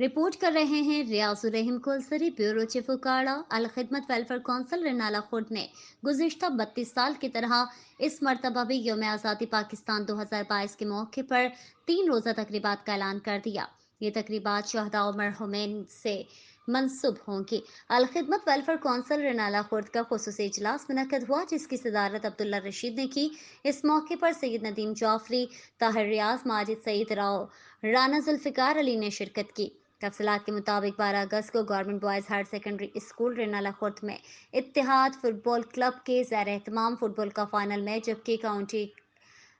Report कर रहे हैं रियाजुर रहीम कोलसरी, ब्यूरो चीफ उकाड़ा। अल खिदमत वेलफेयर काउंसिल रनाला खुर्द ने गुज़िश्ता 32 साल की तरह इस मरतबा भी यौम आज़ादी पाकिस्तान 2022 के मौके पर 3 रोज़ा तकरीबात का ऐलान कर दिया। ये तकरीबात शहदा और मरहुमैन से मंसूब होंगी। अल खिदमत वेलफेयर काउंसिल रनाला खुर्द का खुसूसी इजलास मुनक्कद हुआ, जिसकी सदारत अब्दुल्ला रशीद ने की। इस मौके पर सैयद नदीम जाफरी, ताहिर रियाज, माजिद सईद राव, राना जुल्फिकार अली ने शिरकत की। तफसीलात के मुताबिक 12 अगस्त को government boys higher secondary school Renala Khurd में इत्तेहाद फुटबॉल क्लब के ज़ेर एहतमाम फुटबॉल का फाइनल मैच, जबकि काउंटी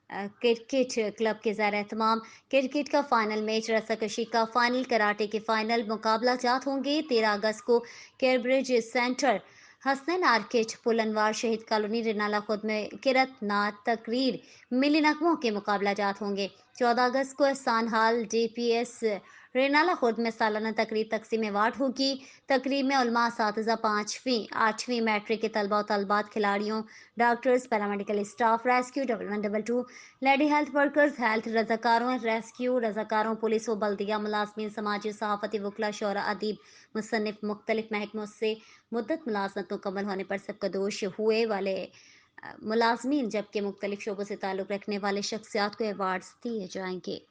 क्रिकेट क्लब के ज़ेर एहतमाम क्रिकेट का फाइनल मैच, रस्साकशी का फाइनल, कराटे के फाइनल मुकाबला जात होंगे। 13 अगस्त को केयरब्रिज सेंटर, हसनैन आर्किड, पुलनवार शहीद कॉलोनी रेनाला खुद में किरत नात तकरीर, मिली नगमों के मुकाबला जात होंगे। 14 अगस्त को एहसान हाल DPS रेनाला खुर्द में सालाना तकरीब तकसीम अवार्ड होगी। तकरीब में उलमा, असातिज़ा, 5वीं 8वीं मैट्रिक के तलबा और तलबात, खिलाड़ियों, doctors, paramedical staff, rescue 1122, lady health workers, health रजाकारों, रेस्क्यू रजाकारों, पुलिस व बल्दिया मुलाजमीन, समाजी सहाफ़ती वकला, शोरा, अदीब, मुसन्निफ, मुख्तलिफ महकमों से मुद्दत मुलाजमत मुकम्मल होने पर सबकदोश हुए वाले मुलाजमीन, जबकि मुख्तलिफ शोबों से ताल्लुक़ रखने वाले शख्सियात को अवार्ड्स दिए जाएंगे।